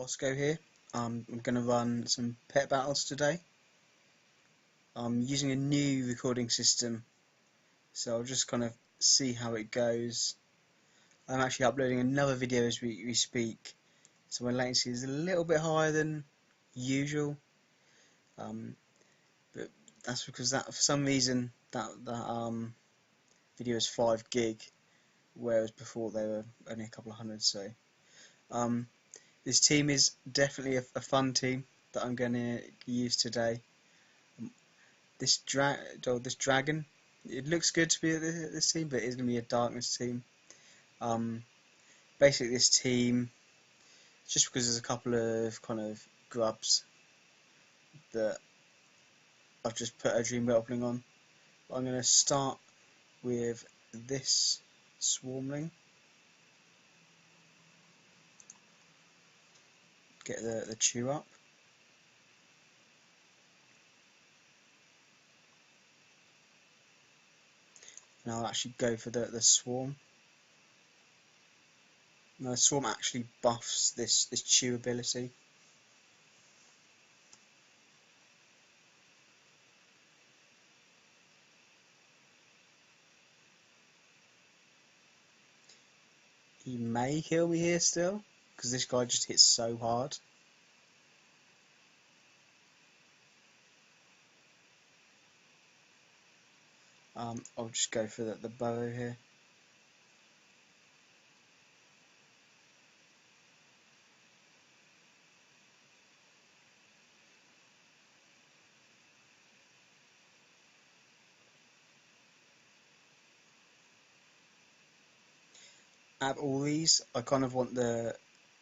Bosco here. I'm going to run some pet battles today. I'm using a new recording system, so I'll just kind of see how it goes. I'm actually uploading another video as we speak, so my latency is a little bit higher than usual. But that's because for some reason that video is 5 gig, whereas before they were only a couple of hundred. So this team is definitely a fun team that I'm going to use today. This dragon, it looks good to be this team, but it is going to be a darkness team. Basically this team, just because there's a couple of kind of grubs that I've just put a Dream Whelpling on. But I'm going to start with this swarmling. Get the chew up. And I'll actually go for the swarm. Now the swarm actually buffs this chew ability. He may kill me here still, because this guy just hits so hard. I'll just go for the burrow here. Out of all these, I kind of want the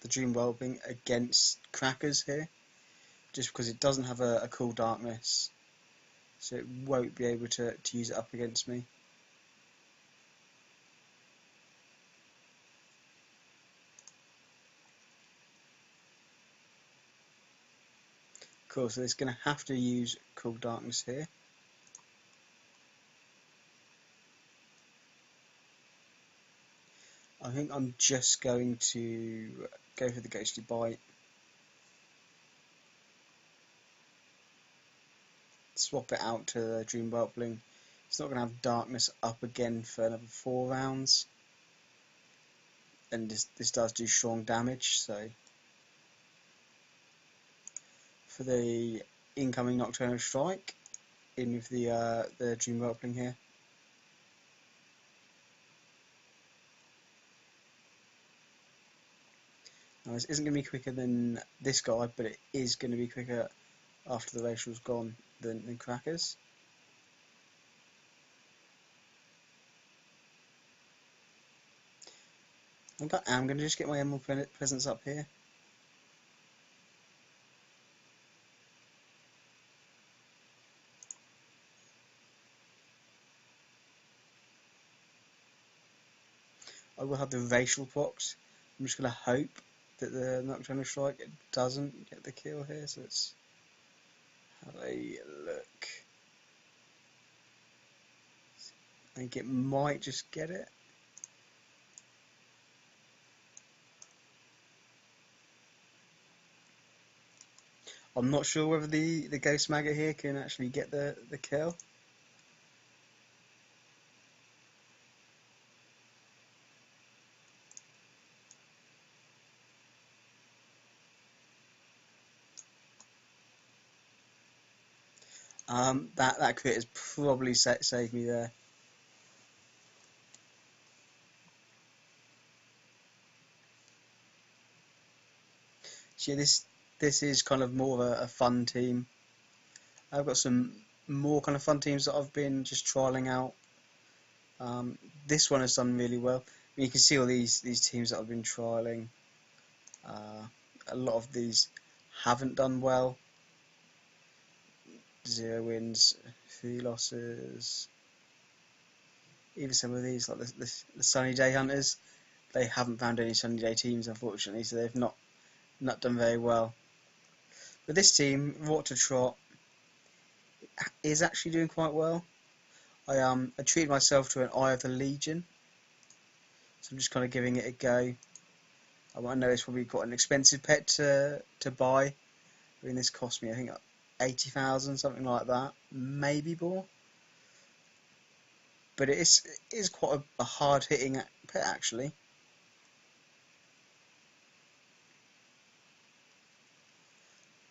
Dream Whelpling against Crackers here, just because it doesn't have a cool darkness, so it won't be able to use it up against me. Cool, so it's going to have to use cool darkness here. I think I'm just going to go for the ghostly bite. Swap it out to the Dream Whelpling. It's not going to have darkness up again for another 4 rounds. And this does do strong damage, so for the incoming Nocturnal Strike, in with the Dream Whelpling here. Now this isn't going to be quicker than this guy, but it is going to be quicker after the racial's gone than Crackers. I'm going to just get my Emerald Presence up here. I will have the racial procs. I'm just going to hope that the Nocturnal Strike doesn't get the kill here, so let's have a look. I think it might just get it. I'm not sure whether the Ghost Maggot here can actually get the kill. That crit has probably saved me there. So yeah, this is kind of more of a fun team. I've got some more kind of fun teams that I've been just trialing out. This one has done really well. I mean, you can see all these teams that I've been trialing. A lot of these haven't done well. 0 wins, 3 losses. Even some of these, like the Sunny Day Hunters, they haven't found any Sunny Day teams, unfortunately, so they've not done very well. But this team, Trot, is actually doing quite well. I treated myself to an Eye of the Legion, so I'm just kind of giving it a go. I know it's probably quite an expensive pet to buy. I mean, this cost me, I think, 80,000, something like that, maybe more. But it is quite a hard hitting pet actually.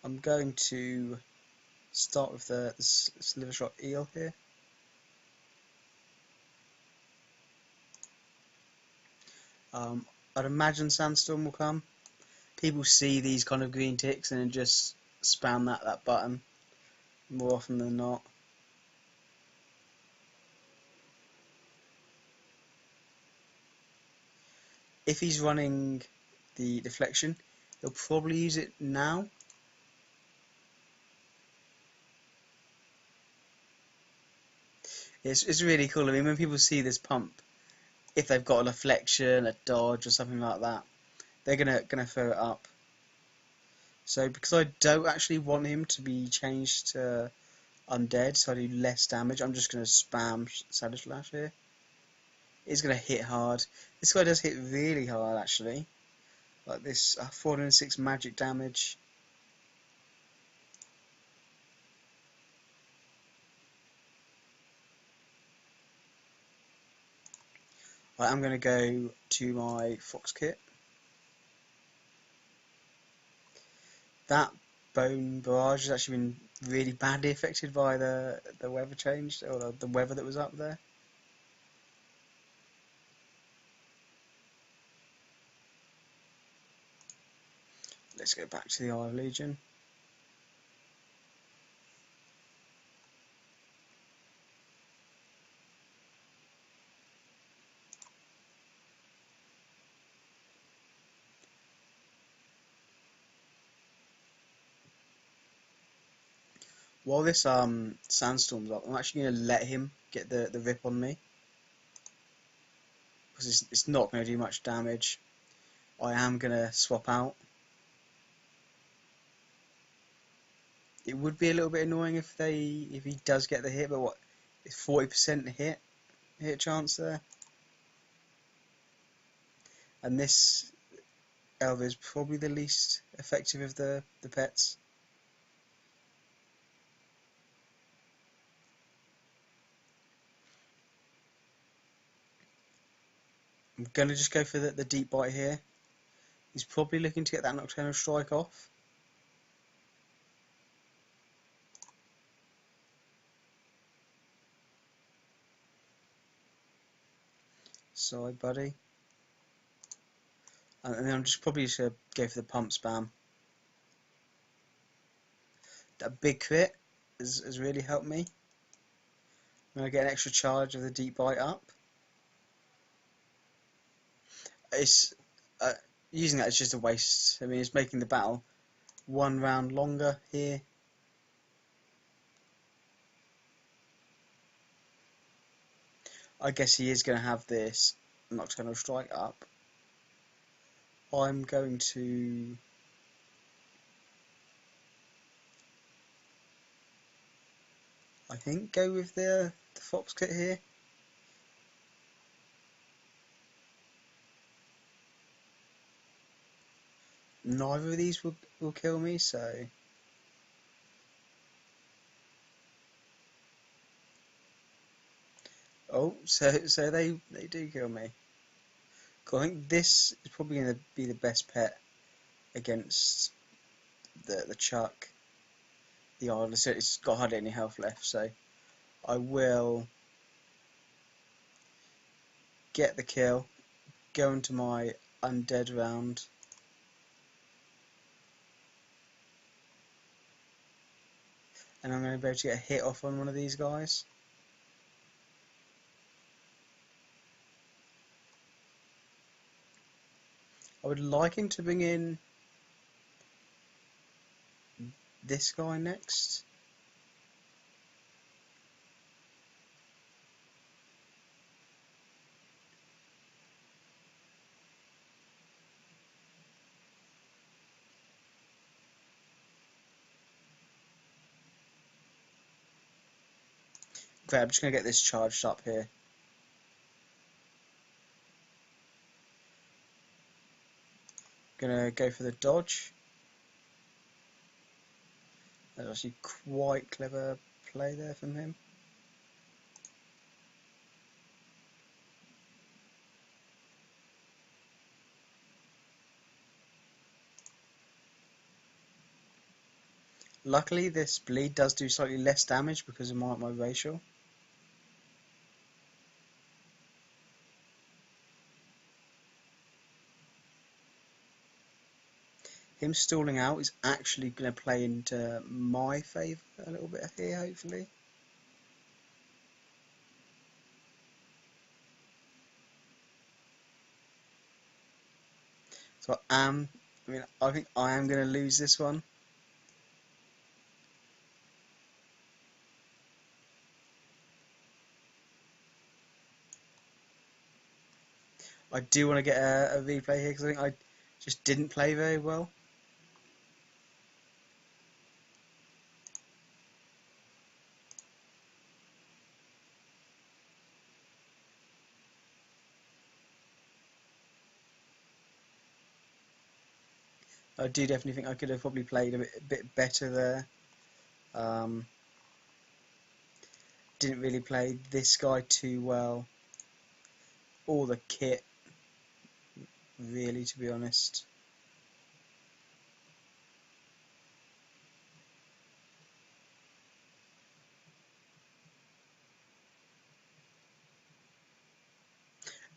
I'm going to start with the sliver shot eel here. I'd imagine sandstorm will come. People see these kind of green ticks and then just spam that button more often than not. If he's running the deflection, he'll probably use it now. It's really cool. I mean, when people see this pump, if they've got a deflection, a dodge, or something like that, they're gonna throw it up. So because I don't actually want him to be changed to undead, so I do less damage, I'm just gonna spam Savage Slash here. It's gonna hit hard. This guy does hit really hard actually. Like this, 406 magic damage. Right, I'm gonna go to my Fox Kit. That bone barrage has actually been really badly affected by the weather change, or the weather that was up there. Let's go back to the Eye of Legion. While this sandstorm's up, I'm actually going to let him get the rip on me, because it's not going to do much damage. I am going to swap out. It would be a little bit annoying if he does get the hit, but what, it's 40% hit chance there. And this Elva is probably the least effective of the pets. I'm going to just go for the deep bite here. He's probably looking to get that Nocturnal Strike off. Sorry, buddy. And then I'm just probably just going to go for the pump spam. That big crit has really helped me. I'm going to get an extra charge of the deep bite up. It's using that is just a waste. I mean, it's making the battle one round longer here. I guess he is going to have this Nocturnal Strike up. I'm going to I think go with the Fox Kit here. Neither of these will kill me, so oh, so they do kill me. Cool. I think this is probably going to be the best pet against the Chuck, the Idler. So it's got hardly any health left, so I will get the kill, go into my undead round. And I'm going to be able to get a hit off on one of these guys. I would like him to bring in this guy next. Okay, I'm just going to get this charged up here. Gonna go for the dodge. That's actually quite clever play there from him. Luckily this bleed does do slightly less damage because of my racial. Him stalling out is actually going to play into my favour a little bit here, hopefully. So I think I am going to lose this one. I do want to get a replay here because I think I just didn't play very well. I do definitely think I could have probably played a bit better there. Didn't really play this guy too well, or the kit, really, to be honest.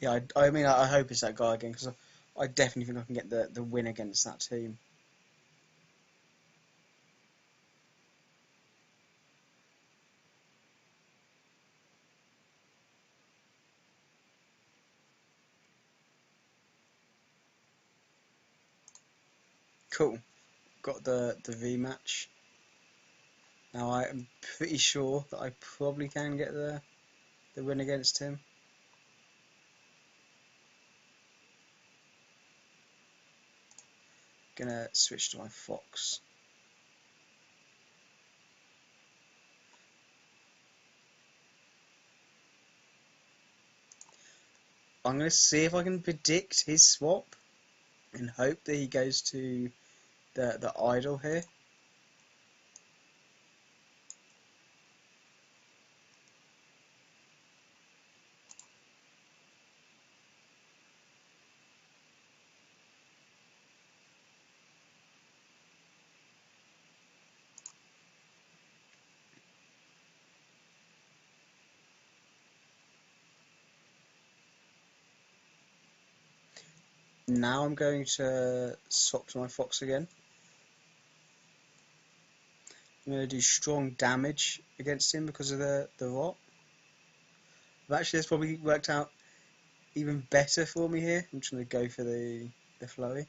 Yeah, I mean, I hope it's that guy again because I definitely think I can get the win against that team. Cool. Got the rematch. Now I am pretty sure that I probably can get the win against him. Gonna switch to my fox. I'm gonna see if I can predict his swap and hope that he goes to the idol here. Now I'm going to swap to my fox again. I'm going to do strong damage against him because of the rot. But actually, that's probably worked out even better for me here. I'm just going to go for the flurry.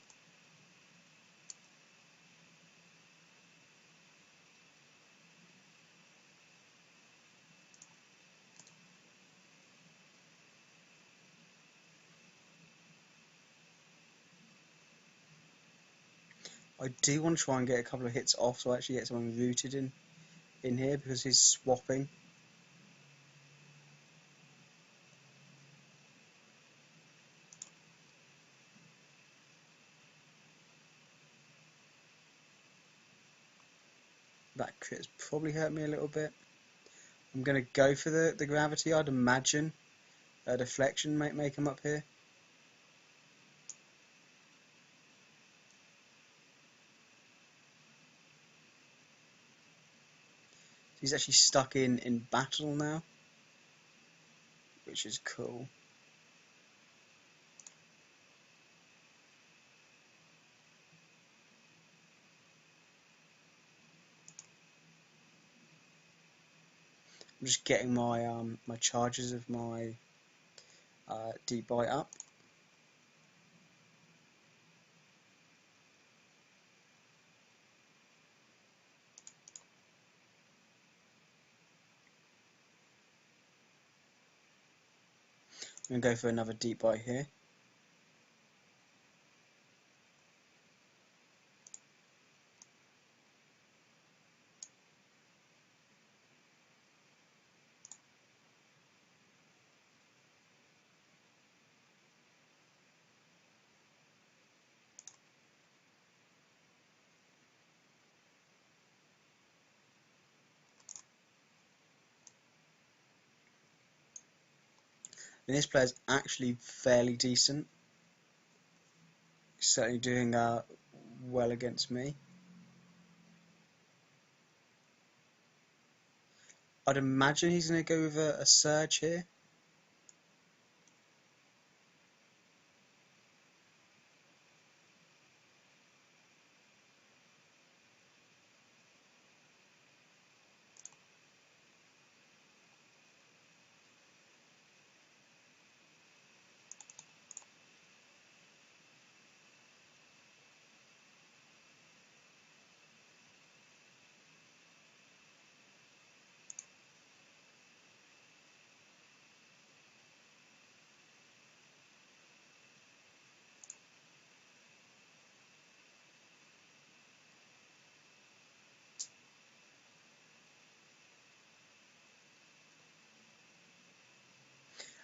I do want to try and get a couple of hits off so I actually get someone rooted in here because he's swapping. That crit's probably hurt me a little bit. I'm going to go for the gravity. I'd imagine a deflection might make him up here. He's actually stuck in battle now, which is cool. I'm just getting my my charges of my deep bite up. I'm going to go for another deep bite here. And this player's actually fairly decent. He's certainly doing well against me. I'd imagine he's going to go with a surge here.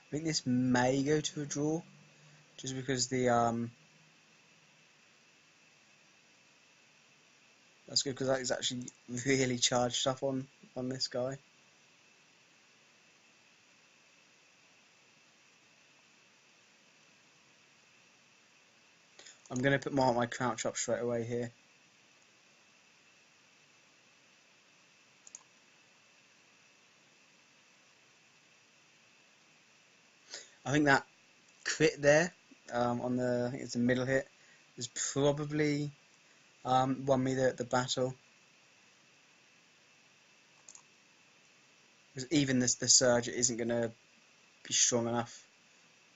I think this may go to a draw, just because the that's good because that is actually really charged up on this guy. I'm going to put my crouch up straight away here. I think that crit there on the, I think it's the middle hit, has probably won me the battle. Because even the surge isn't going to be strong enough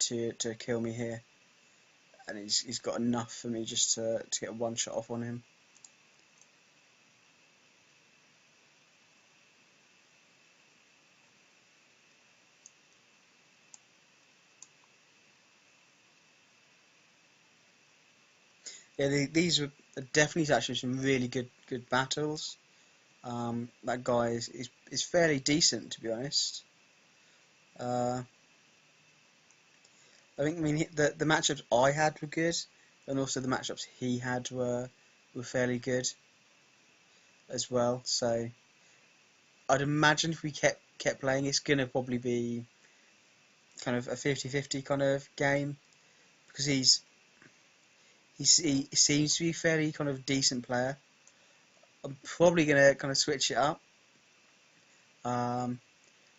to kill me here. And he's got enough for me just to get one shot off on him. Yeah, these were definitely actually some really good battles. That guy is fairly decent, to be honest. I mean the matchups I had were good, and also the matchups he had were fairly good as well. So I'd imagine if we kept playing, it's gonna probably be kind of a 50-50 kind of game, because he seems to be a fairly kind of decent player. I'm probably gonna kind of switch it up. I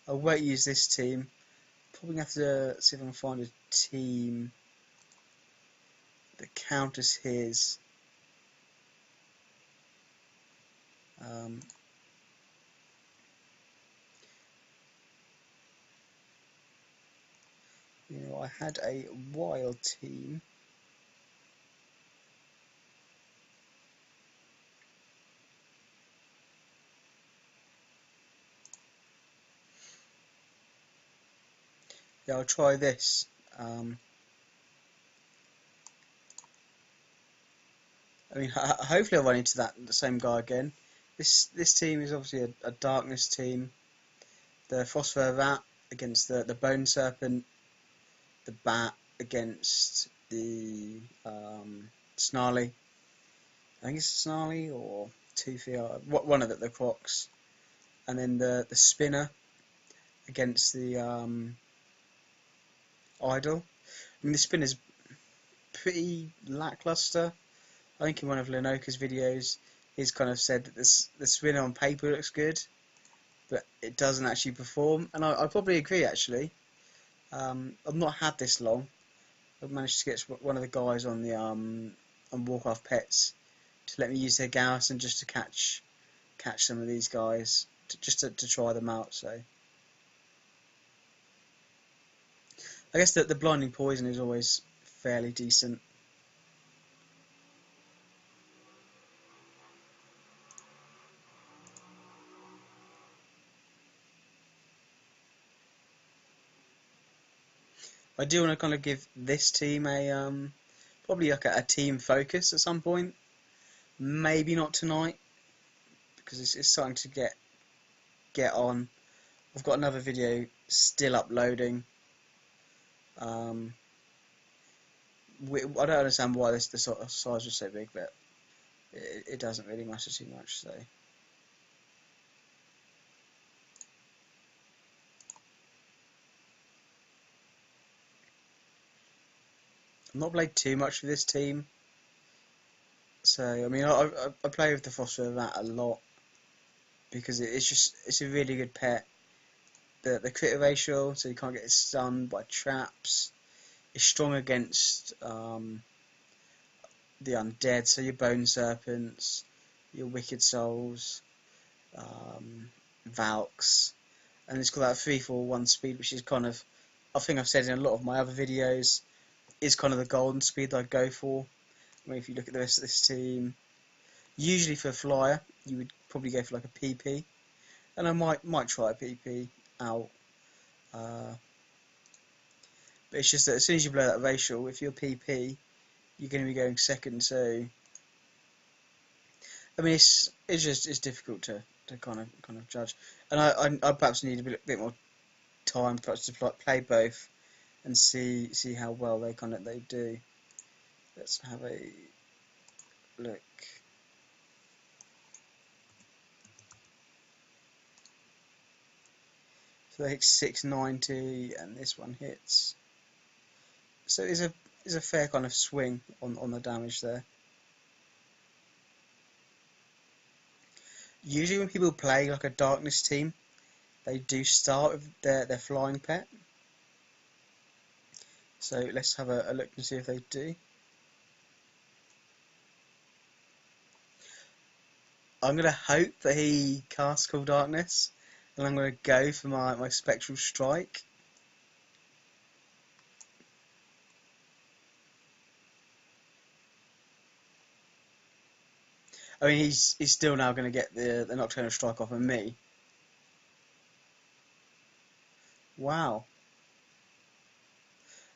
won't use this team. Probably have to see if I can find a team that counters his. You know, I had a wild team. Yeah, I'll try this. I mean, hopefully I'll run into the same guy again. This team is obviously a darkness team. The Phosphor Rat against the Bone Serpent. The Bat against the Snarly. I think it's Snarly or Toothy, or one of the Crocs. And then the Spinner against the Idol. I mean, the Spinner's pretty lackluster. I think in one of Lenoka's videos, he's kind of said that the Spinner on paper looks good, but it doesn't actually perform. And I probably agree, actually. I've not had this long. I've managed to get one of the guys on the on Warcraft Pets to let me use their garrison just to catch some of these guys, to try them out. So I guess that the blinding poison is always fairly decent. I do want to kind of give this team a probably like a team focus at some point. Maybe not tonight, because it's starting to get on. I've got another video still uploading. I don't understand why the size was so big, but it doesn't really matter too much. So not played too much with this team, so I mean I play with the Phosphor Rat a lot because it's a really good pet. The crit ratio, so you can't get stunned by traps. It's strong against the undead, so your Bone Serpents, your Wicked Souls, Valks, and it's got that 3-4-1 speed, which is kind of, I think I've said in a lot of my other videos, is kind of the golden speed that I'd go for. I mean, if you look at the rest of this team, usually for a flyer, you would probably go for like a PP, and I might try a PP out. But it's just that as soon as you blow that racial, if you're PP, you're going to be going second. So I mean, it's difficult to kind of judge, and I perhaps need a bit more time perhaps to play both and see how well they do. Let's have a look. So they hit 690, and this one hits. So there's a fair kind of swing on the damage there. Usually when people play like a darkness team, they do start with their flying pet. So let's have a look and see if they do. I'm going to hope that he casts Cool Darkness, and I'm going to go for my Spectral Strike. I mean, he's still now going to get the Nocturnal Strike off of me. Wow.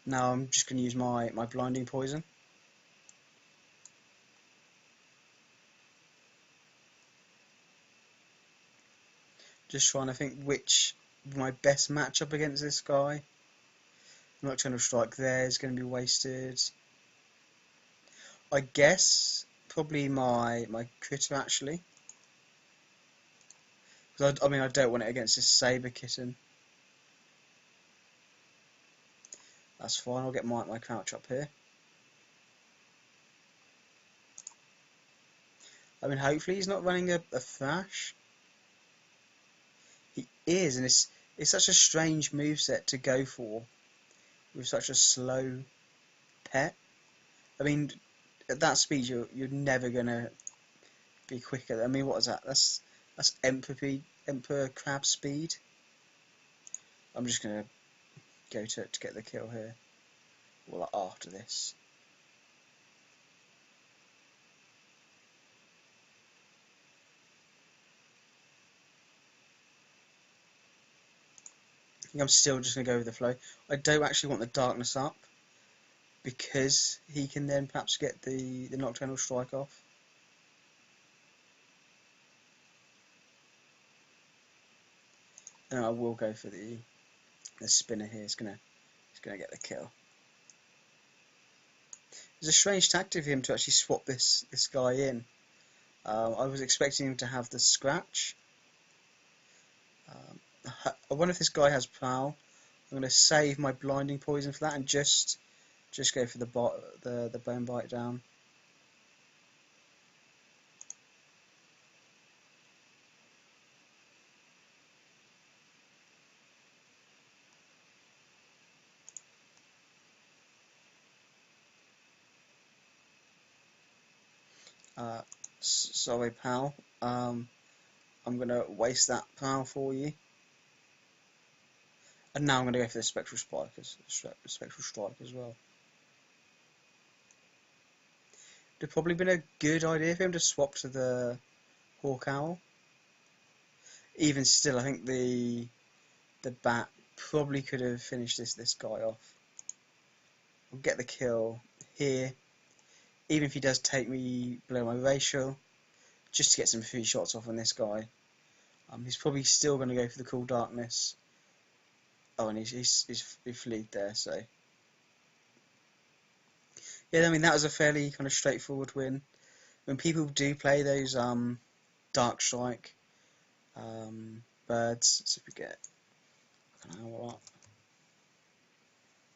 Now I'm just going to use my Blinding Poison. Just trying to think which my best matchup against this guy. Nocturnal Strike there is going to be wasted. I guess probably my critter actually. Because I mean I don't want it against this Saber Kitten. That's fine. I'll get my crouch up here. I mean hopefully he's not running a Thrash. He is, and it's such a strange moveset to go for with such a slow pet. I mean, at that speed, you're never gonna be quicker. I mean, what is that? That's Emperor Crab speed. I'm just gonna go to get the kill here. Well, after this. I think I'm still just gonna go with the flow. I don't actually want the darkness up because he can then perhaps get the Nocturnal Strike off. And I will go for the spinner here. It's gonna get the kill. It's a strange tactic for him to actually swap this guy in. I was expecting him to have the scratch. I wonder if this guy has Prowl. I'm going to save my Blinding Poison for that and just go for the Bone Bite down. Sorry, pal. I'm going to waste that Prowl for you. And now I'm going to go for the Spectral Strike as well. It would have probably been a good idea for him to swap to the Hawk Owl. Even still, I think the Bat probably could have finished this guy off. I'll get the kill here. Even if he does take me below my ratio, just to get some free shots off on this guy. He's probably still going to go for the Cool Darkness. Oh, and he fleed there, so yeah. I mean that was a fairly kind of straightforward win. When people do play those Dark Strike birds, so if we get an owl up,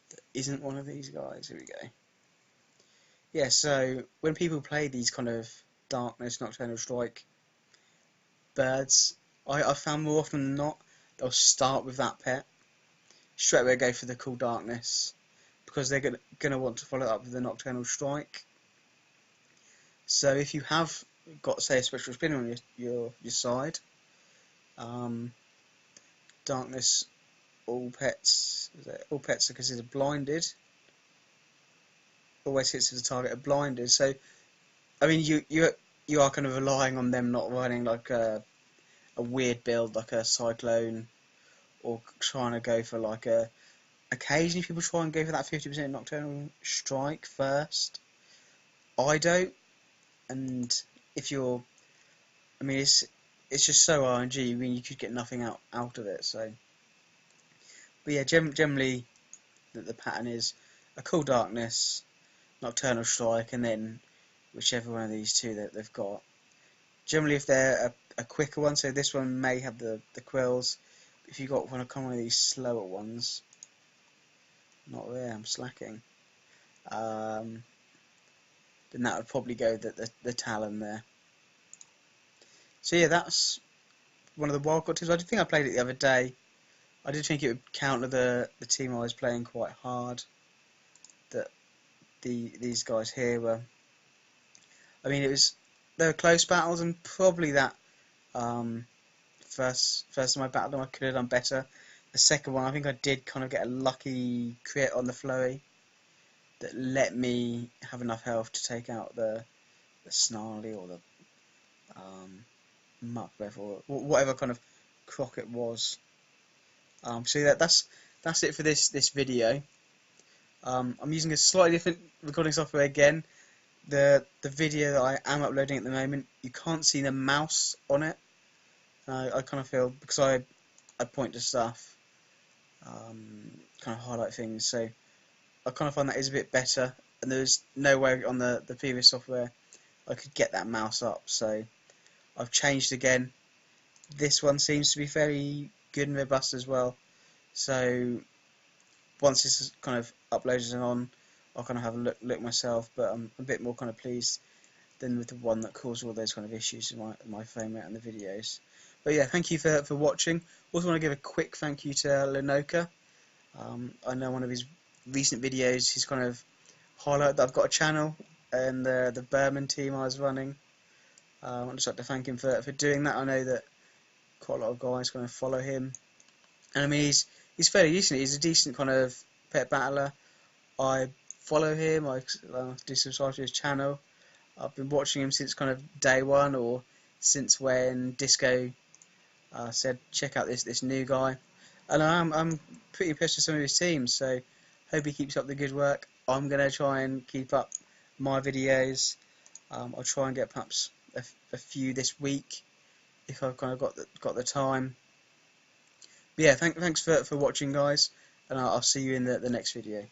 that isn't one of these guys. Here we go. Yeah, so when people play these kind of Darkness, Nocturnal Strike birds, I found more often than not they'll start with that pet, straight away go for the cool Darkness, because they're gonna want to follow it up with the Nocturnal Strike. So if you have got, say, a Spectral Spinner on your side, Darkness, all pets are considered blinded. Always hits the target are blinded. So I mean, you are kind of relying on them not running like a weird build like a Cyclone, or trying to go for like a. Occasionally people try and go for that 50% Nocturnal Strike first. I don't, and if you're, I mean, it's just so RNG. I mean, you could get nothing out of it. So, but yeah, generally the pattern is a cool Darkness, Nocturnal Strike, and then whichever one of these two that they've got. Generally, if they're a quicker one, so this one may have the quills. If you got one of these slower ones, not there, I'm slacking. Then that would probably go the Talon there. So yeah, that's one of the wildcard teams. I did think I played it the other day. I did think it would counter the team I was playing quite hard. That these guys here were. I mean, they were close battles, and probably that first time I battled them, I could have done better. The second one, I think I did kind of get a lucky crit on the flurry that let me have enough health to take out the Snarly or the Muckbreath or whatever kind of croc it was. So yeah, that's it for this video. I'm using a slightly different recording software again. The video that I am uploading at the moment, you can't see the mouse on it. I kind of feel, because I point to stuff, kind of highlight things, so I kind of find that is a bit better, and there's no way on the previous software I could get that mouse up, so I've changed again. This one seems to be very good and robust as well, so once this is kind of uploaded and on, I'll kind of have a look myself, but I'm a bit more kind of pleased than with the one that caused all those kind of issues in my frame rate and the videos. But yeah, thank you for watching. Also want to give a quick thank you to Lenoka. I know one of his recent videos he's kind of highlighted that I've got a channel, and the Berman team I was running. I'd just like to thank him for doing that. I know that quite a lot of guys kind of follow him, and I mean he's fairly decent. He's a decent kind of pet battler. I follow him. I do subscribe to his channel. I've been watching him since kind of day one, or since when Disco said check out this new guy, and I'm pretty impressed with some of his teams. So hope he keeps up the good work. I'm gonna try and keep up my videos. I'll try and get perhaps a few this week if I've kind of got the time. But yeah, thanks for watching, guys, and I'll see you in the next video.